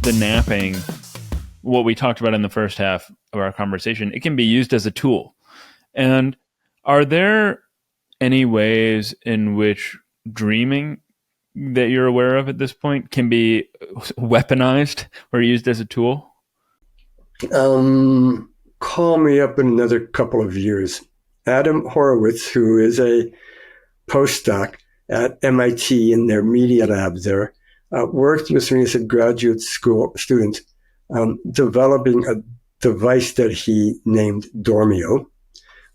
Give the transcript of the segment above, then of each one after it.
the napping, what we talked about in the first half of our conversation, it can be used as a tool. And are there any ways in which dreaming that you're aware of at this point can be weaponized or used as a tool? Call me up in another couple of years. Adam Horowitz, who is a postdoc at MIT in their media lab there, worked with me as a graduate school student, developing a device that he named Dormio,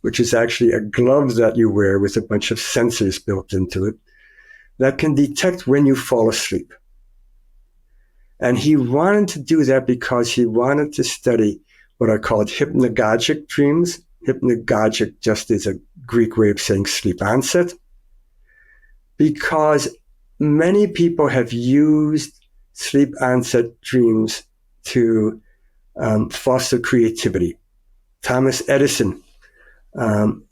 which is actually a glove that you wear with a bunch of sensors built into it that can detect when you fall asleep. And he wanted to do that because he wanted to study what are called hypnagogic dreams. Hypnagogic just is a Greek way of saying sleep onset, because many people have used sleep onset dreams to foster creativity. Thomas Edison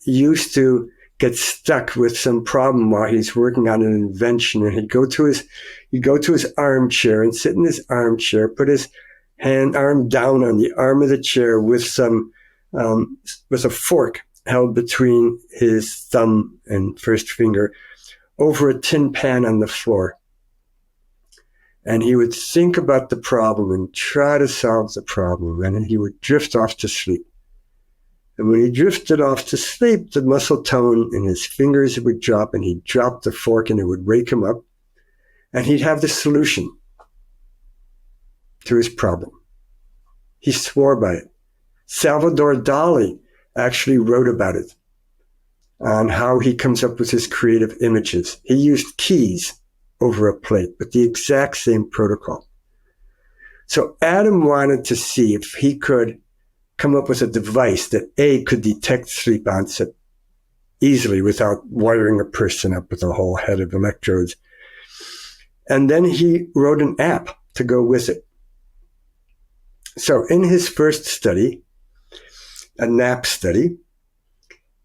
used to get stuck with some problem while he's working on an invention, and he'd go to his armchair and sit in his armchair, put his arm down on the arm of the chair with a fork held between his thumb and first finger over a tin pan on the floor. And he would think about the problem and try to solve the problem, and then he would drift off to sleep. And when he drifted off to sleep, the muscle tone in his fingers would drop, and he'd drop the fork and it would wake him up. And he'd have the solution to his problem. He swore by it. Salvador Dali actually wrote about it, on how he comes up with his creative images. He used keys over a plate, but the exact same protocol. So Adam wanted to see if he could come up with a device that could detect sleep onset easily without wiring a person up with a whole head of electrodes. And then he wrote an app to go with it. So in his first study, a nap study,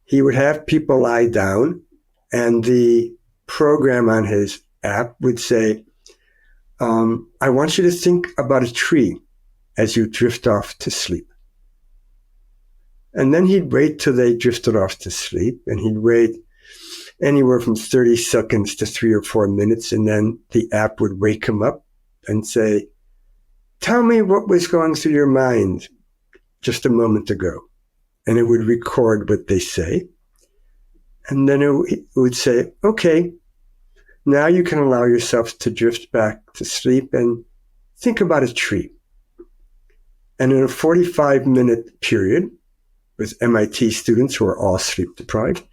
he would have people lie down, and the program on his app would say, I want you to think about a tree as you drift off to sleep. And then he'd wait till they drifted off to sleep, and he'd wait anywhere from 30 seconds to 3 or 4 minutes, and then the app would wake him up and say, tell me what was going through your mind just a moment ago. And it would record what they say. And then it would say, okay, now you can allow yourself to drift back to sleep and think about a tree. And in a 45-minute period, with MIT students who are all sleep deprived,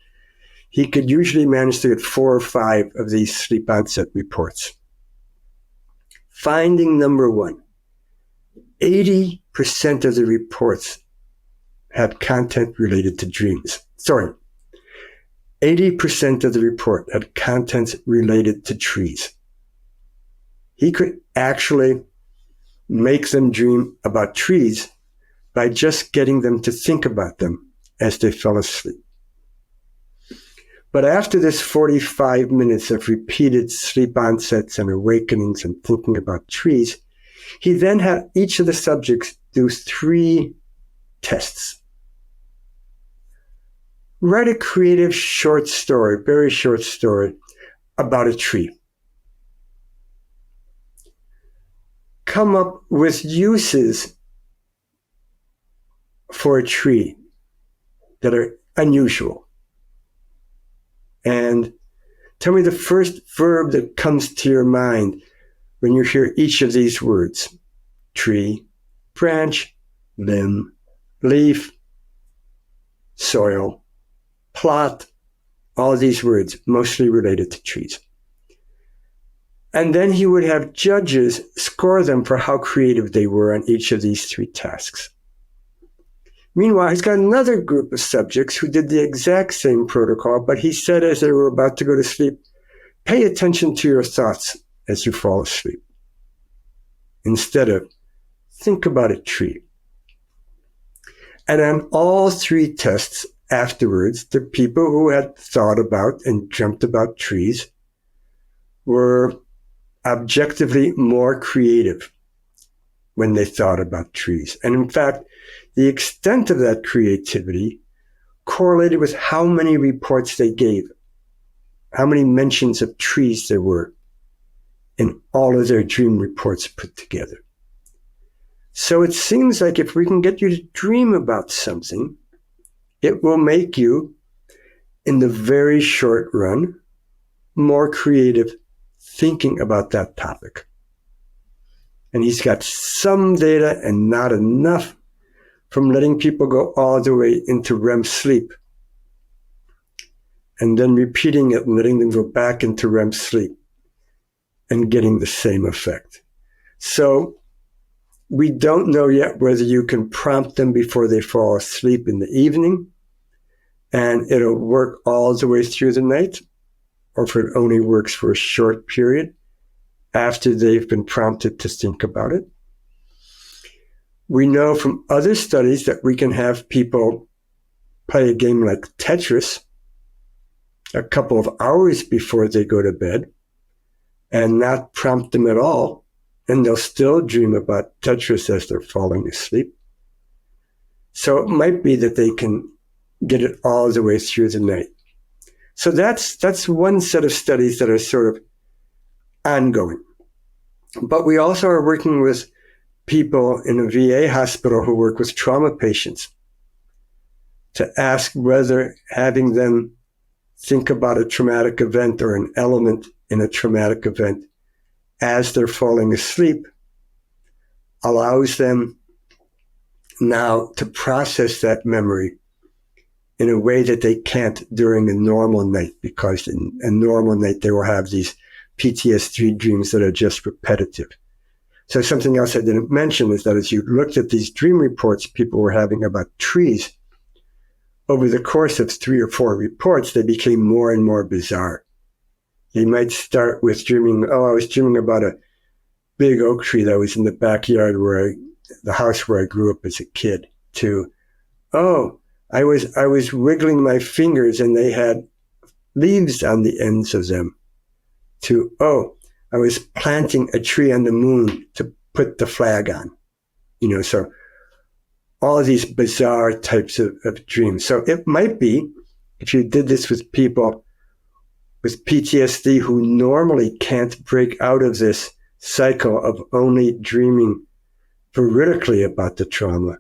he could usually manage to get 4 or 5 of these sleep onset reports. Finding number 1, 80% of the reports had content related to dreams. 80% of the report had contents related to trees. He could actually make them dream about trees by just getting them to think about them as they fell asleep. But after this 45 minutes of repeated sleep onsets and awakenings and thinking about trees, he then had each of the subjects do 3 tests. Write a creative short story, very short story, about a tree. Come up with uses for a tree that are unusual. And tell me the first verb that comes to your mind when you hear each of these words: tree, branch, limb, leaf, soil, plot, all of these words mostly related to trees. And then he would have judges score them for how creative they were on each of these 3 tasks. Meanwhile, he's got another group of subjects who did the exact same protocol, but he said as they were about to go to sleep, pay attention to your thoughts as you fall asleep, instead of think about a tree. And on all 3 tests afterwards, the people who had thought about and dreamt about trees were objectively more creative when they thought about trees. And in fact, the extent of that creativity correlated with how many reports they gave, how many mentions of trees there were in all of their dream reports put together. So it seems like if we can get you to dream about something, it will make you, in the very short run, more creative thinking about that topic. And he's got some data and not enough from letting people go all the way into REM sleep and then repeating it and letting them go back into REM sleep and getting the same effect. So we don't know yet whether you can prompt them before they fall asleep in the evening and it'll work all the way through the night, or if it only works for a short period after they've been prompted to think about it. We know from other studies that we can have people play a game like Tetris a couple of hours before they go to bed and not prompt them at all, and they'll still dream about Tetris as they're falling asleep. So it might be that they can get it all the way through the night. So that's one set of studies that are sort of ongoing. But we also are working with people in a VA hospital who work with trauma patients to ask whether having them think about a traumatic event or an element in a traumatic event as they're falling asleep allows them now to process that memory in a way that they can't during a normal night, because in a normal night they will have these PTSD dreams that are just repetitive. So something else I didn't mention is that as you looked at these dream reports people were having about trees, over the course of 3 or 4 reports, they became more and more bizarre. They might start with dreaming, I was dreaming about a big oak tree that was in the backyard the house where I grew up as a kid, to, I was wiggling my fingers and they had leaves on the ends of them, to, I was planting a tree on the moon to put the flag on. So all of these bizarre types of dreams. So it might be, if you did this with people with PTSD who normally can't break out of this cycle of only dreaming veridically about the trauma,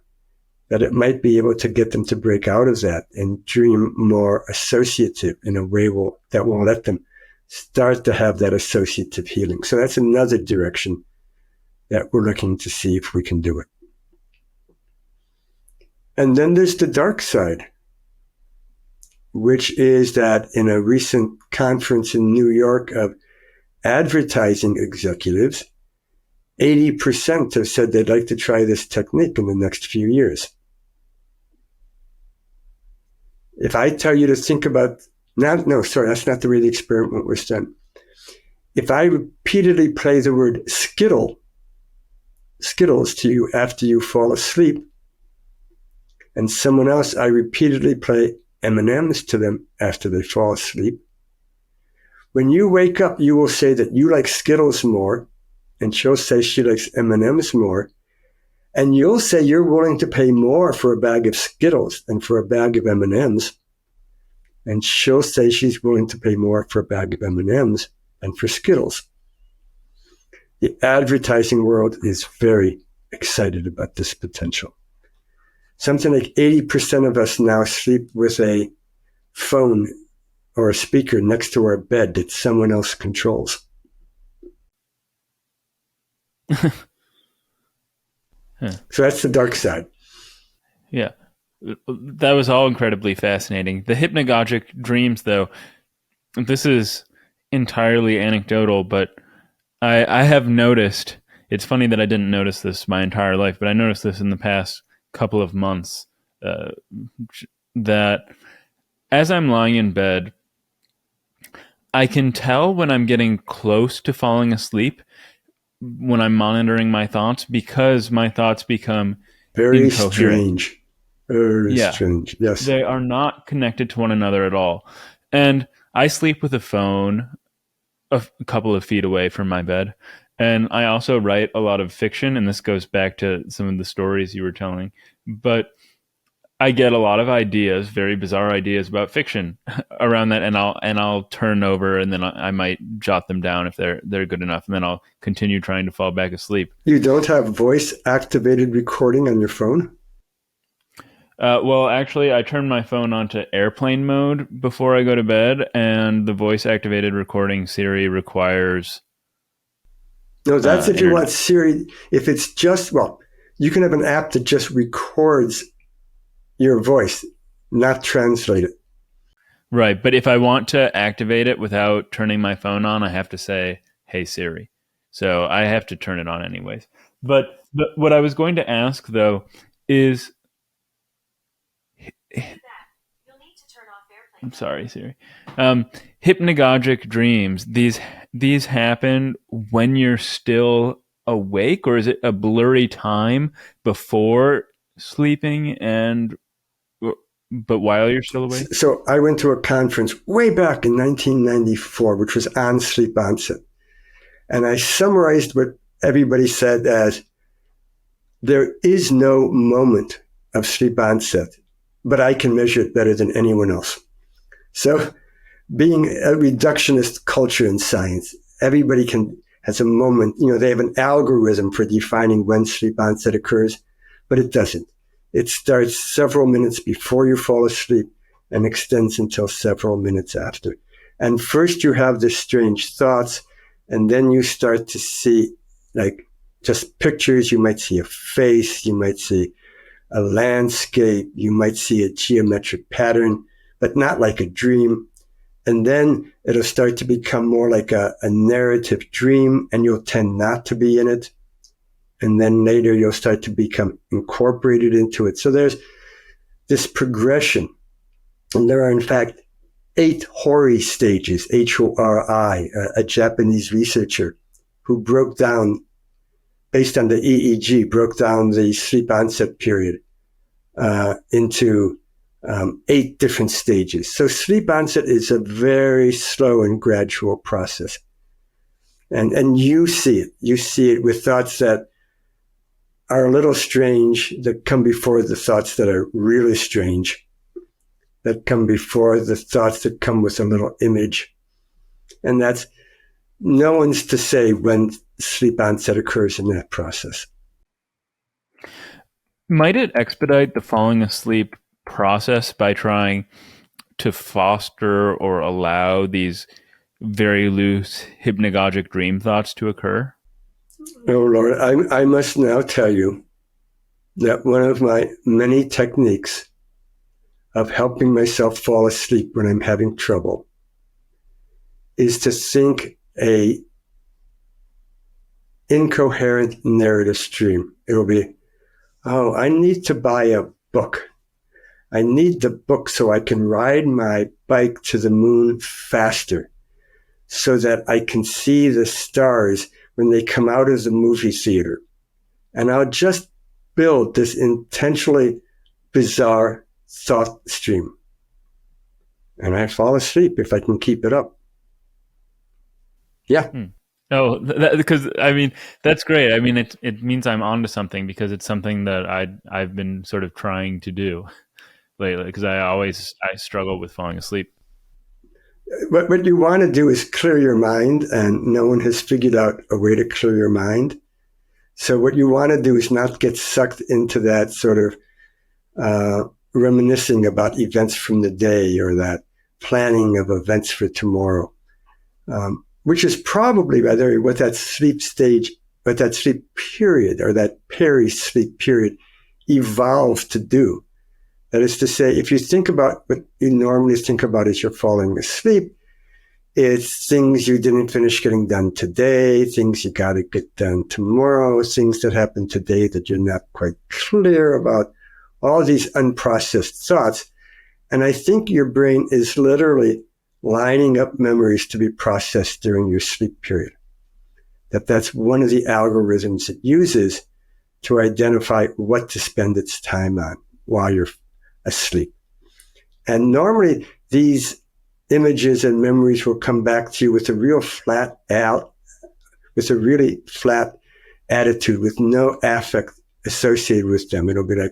that it might be able to get them to break out of that and dream more associative in a way that will let them start to have that associative healing. So that's another direction that we're looking to see if we can do it. And then there's the dark side, which is that in a recent conference in New York of advertising executives, 80% have said they'd like to try this technique in the next few years. If I tell you to think about, that's not the way the experiment was done. If I repeatedly play the word Skittles to you after you fall asleep, and someone else, I repeatedly play M&Ms to them after they fall asleep, when you wake up, you will say that you like Skittles more, and she'll say she likes M&Ms more, and you'll say you're willing to pay more for a bag of Skittles than for a bag of M&Ms, and she'll say she's willing to pay more for a bag of M&Ms than for Skittles. The advertising world is very excited about this potential. Something like 80% of us now sleep with a phone or a speaker next to our bed that someone else controls. Huh. So that's the dark side. Yeah. That was all incredibly fascinating. The hypnagogic dreams, though, this is entirely anecdotal, but I have noticed, it's funny that I didn't notice this my entire life, but I noticed this in the past couple of months, that as I'm lying in bed, I can tell when I'm getting close to falling asleep when I'm monitoring my thoughts, because my thoughts become very incoherent. Strange. Very strange. Yes. They are not connected to one another at all. And I sleep with a phone a couple of feet away from my bed. And I also write a lot of fiction, and this goes back to some of the stories you were telling. But I get a lot of ideas, very bizarre ideas about fiction around that, and I'll turn over, and then I might jot them down if they're good enough, and then I'll continue trying to fall back asleep. You don't have voice activated recording on your phone? Well, actually, I turn my phone onto airplane mode before I go to bed, and the voice activated recording Siri requires No, that's if you want internet. Siri. If it's just, well, you can have an app that just records your voice, not translate it. Right, but if I want to activate it without turning my phone on, I have to say, "Hey Siri." So I have to turn it on anyways. But what I was going to ask though is, I'm sorry, Siri. Hypnagogic dreams. These happen when you're still awake, or is it a blurry time before sleeping and but while you're still awake? So I went to a conference way back in 1994, which was on sleep onset. And I summarized what everybody said as there is no moment of sleep onset, but I can measure it better than anyone else. So being a reductionist culture in science, everybody has a moment, they have an algorithm for defining when sleep onset occurs, but it doesn't. It starts several minutes before you fall asleep and extends until several minutes after. And first you have the strange thoughts, and then you start to see like just pictures. You might see a face, you might see a landscape, you might see a geometric pattern, but not like a dream. And then it'll start to become more like a narrative dream, and you'll tend not to be in it. And then later you'll start to become incorporated into it. So there's this progression. And there are, in fact, 8 Hori stages, Hori, a Japanese researcher who broke down, based on the EEG, broke down the sleep onset period into 8 different stages. So sleep onset is a very slow and gradual process. And you see it. You see it with thoughts that are a little strange, that come before the thoughts that are really strange, that come before the thoughts that come with a little image. And that's no one's to say when sleep onset occurs in that process. Might it expedite the falling asleep process by trying to foster or allow these very loose hypnagogic dream thoughts to occur? Oh, Lord, I must now tell you that one of my many techniques of helping myself fall asleep when I'm having trouble is to think a incoherent narrative stream. It'll be, oh, I need to buy a book. I need the book so I can ride my bike to the moon faster, so that I can see the stars when they come out of the movie theater. And I'll just build this intentionally bizarre thought stream. And I fall asleep if I can keep it up. Yeah. Oh, because I mean that's great. I mean it means I'm onto something, because it's something that I've been sort of trying to do lately, because I struggle with falling asleep. What you want to do is clear your mind, and no one has figured out a way to clear your mind. So what you want to do is not get sucked into that sort of reminiscing about events from the day, or that planning of events for tomorrow, which is probably rather what that sleep stage, what that sleep period, or that peri-sleep period evolved to do. That is to say, if you think about what you normally think about as you're falling asleep, it's things you didn't finish getting done today, things you got to get done tomorrow, things that happened today that you're not quite clear about, all these unprocessed thoughts. And I think your brain is literally lining up memories to be processed during your sleep period. That's one of the algorithms it uses to identify what to spend its time on while you're asleep. And normally these images and memories will come back to you with a real flat with a really flat attitude with no affect associated with them. It'll be like,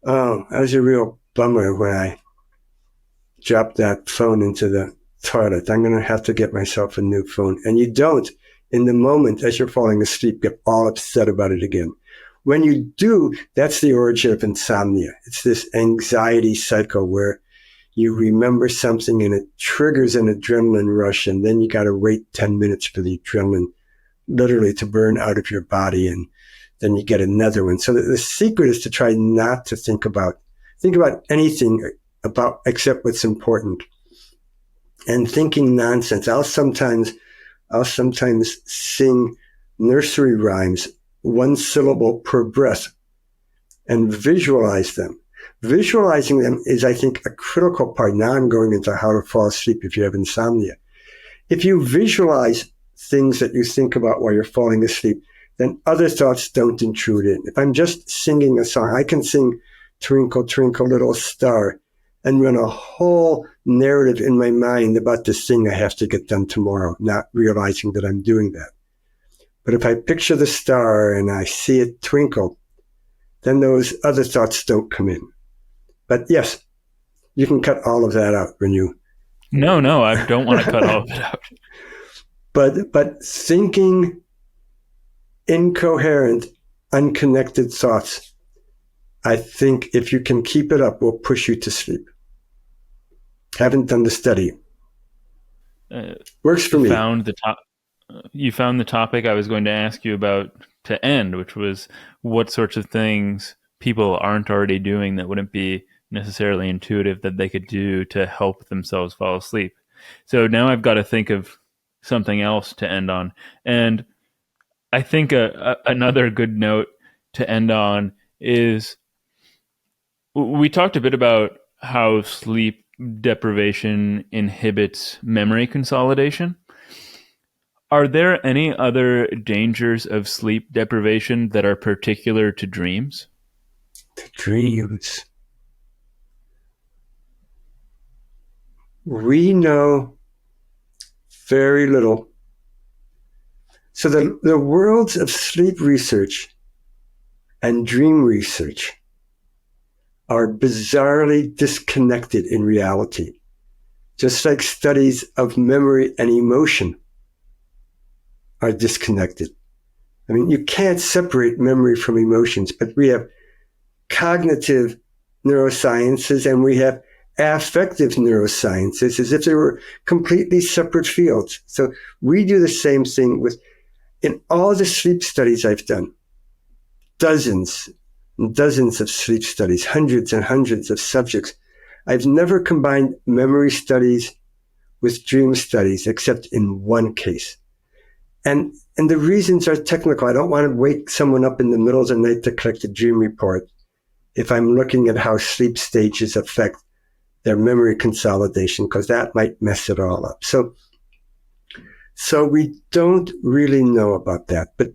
oh, that was a real bummer when I dropped that phone into the toilet. I'm going to have to get myself a new phone. And you don't, in the moment as you're falling asleep, get all upset about it again. When you do, that's the origin of insomnia. It's this anxiety cycle where you remember something and it triggers an adrenaline rush, and then you got to wait 10 minutes for the adrenaline literally to burn out of your body, and then you get another one. So the secret is to try not to think about anything about except what's important. And thinking nonsense. I'll sometimes sing nursery rhymes, one syllable per breath, and visualize them. Visualizing them is, I think, a critical part. Now I'm going into how to fall asleep if you have insomnia. If you visualize things that you think about while you're falling asleep, then other thoughts don't intrude in. If I'm just singing a song, I can sing Twinkle, Twinkle, Little Star and run a whole narrative in my mind about this thing I have to get done tomorrow, not realizing that I'm doing that. But if I picture the star and I see it twinkle, then those other thoughts don't come in. But yes, you can cut all of that out when you... No, I don't want to cut all of it out. But thinking incoherent, unconnected thoughts, I think if you can keep it up, will push you to sleep. Haven't done the study. Works for me. You found the topic I was going to ask you about to end, which was what sorts of things people aren't already doing that wouldn't be necessarily intuitive that they could do to help themselves fall asleep. So now I've got to think of something else to end on. And I think another good note to end on is we talked a bit about how sleep deprivation inhibits memory consolidation. Are there any other dangers of sleep deprivation that are particular to dreams? Dreams. We know very little. So the worlds of sleep research and dream research are bizarrely disconnected in reality, just like studies of memory and emotion are disconnected. I mean, you can't separate memory from emotions, but we have cognitive neurosciences and we have affective neurosciences as if they were completely separate fields. So we do the same thing in all the sleep studies I've done, dozens and dozens of sleep studies, hundreds and hundreds of subjects. I've never combined memory studies with dream studies except in one case. And the reasons are technical. I don't want to wake someone up in the middle of the night to collect a dream report if I'm looking at how sleep stages affect their memory consolidation, because that might mess it all up. So we don't really know about that. But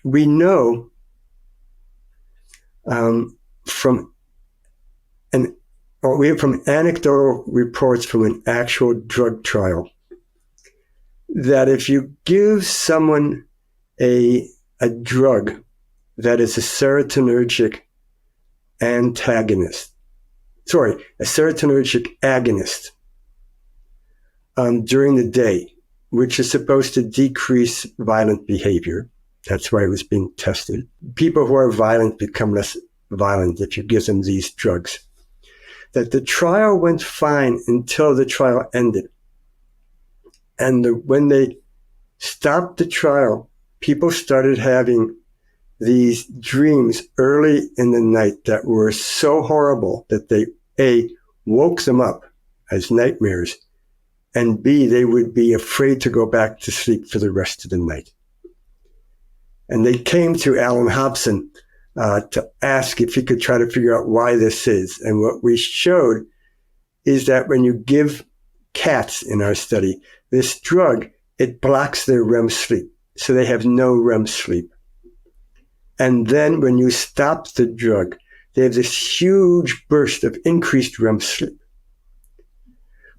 we know from anecdotal reports from an actual drug trial that if you give someone a drug that is a serotonergic agonist during the day, which is supposed to decrease violent behavior. That's why it was being tested. People who are violent become less violent if you give them these drugs. That the trial went fine until the trial ended. And when they stopped the trial, people started having these dreams early in the night that were so horrible that they, A, woke them up as nightmares, and B, they would be afraid to go back to sleep for the rest of the night. And they came to Alan Hobson to ask if he could try to figure out why this is. And what we showed is that when you give cats in our study this drug, it blocks their REM sleep. So they have no REM sleep. And then when you stop the drug, they have this huge burst of increased REM sleep.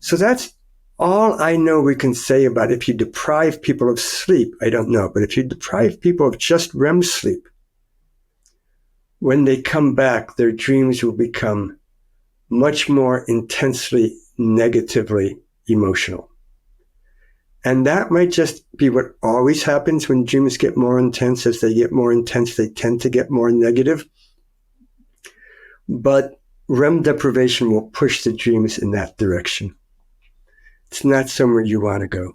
So that's All I know we can say about if you deprive people of sleep, I don't know, but if you deprive people of just REM sleep, when they come back, their dreams will become much more intensely, negatively emotional. And that might just be what always happens when dreams get more intense. As they get more intense, they tend to get more negative. But REM deprivation will push the dreams in that direction. It's not somewhere you want to go.